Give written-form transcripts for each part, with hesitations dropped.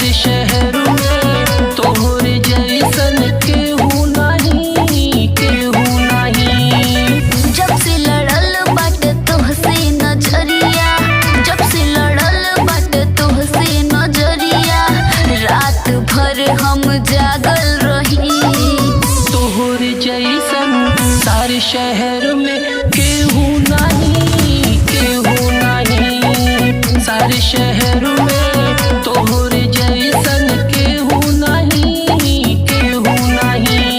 सारे शहर में तोहरे जैसन केहू नहीं, केहू नहीं। जब से लड़ल बाटे तोहसे नजरिया, जब से लड़ल बाटे तोहसे नजरिया, रात भर हम जागल रही। तोहरे जैसन सारे शहर में केहू नहीं, केहू नहीं। सारे शहर में तोहरे जैसन केहू नहीं, केहू नहीं।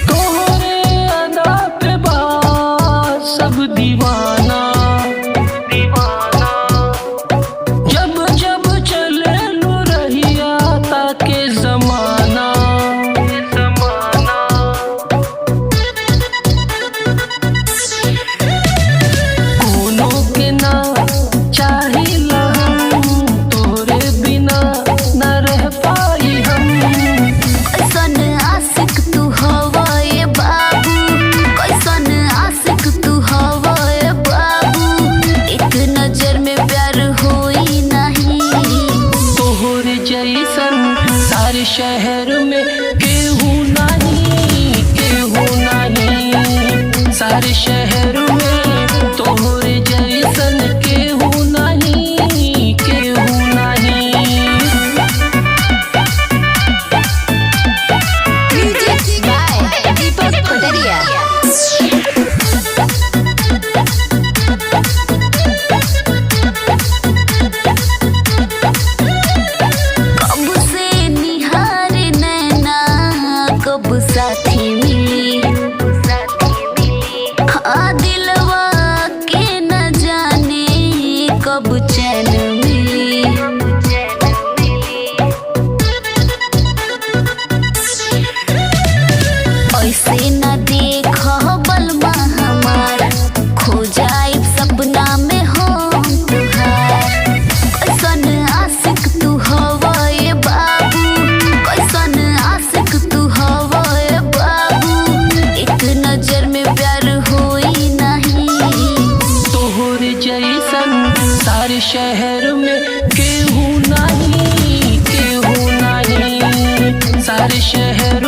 तोहरे अदा पे बात सब दीवाना, दीवाना। जब जब चले लू रहिया ताके जमाना, जमाना। कोनो के ना चाहिला हम, तोहरे बिना न रह पाई हम। कैसन आशिक तू हवाए बाबू, कैसन आशिक तू हवाए बाबू, एक नजर में प्यार होई नहीं। तोहरे जैसन सारे शहर में केहू नहीं, केहू नहीं। सारे शहर में तोहरे जैसन केहू नहीं, केहू नहीं। म्यूजिक बाय दीपक पटरिया। कब से निहार नैना, कब साथी मिली, हाँ दिलवा के न जाने कब चैन मिली। ऐसे न देख बलमा हमार, खो जाए सपना में हो तुहार। कैसन आशिक तू हवाए बाबू, कैसन आशिक तू हवाए बाबू, एक नजर में प्यार होई नहीं। तोहरे जैसन सारे शहर में केहू नहीं, केहू नहीं। सारे शहर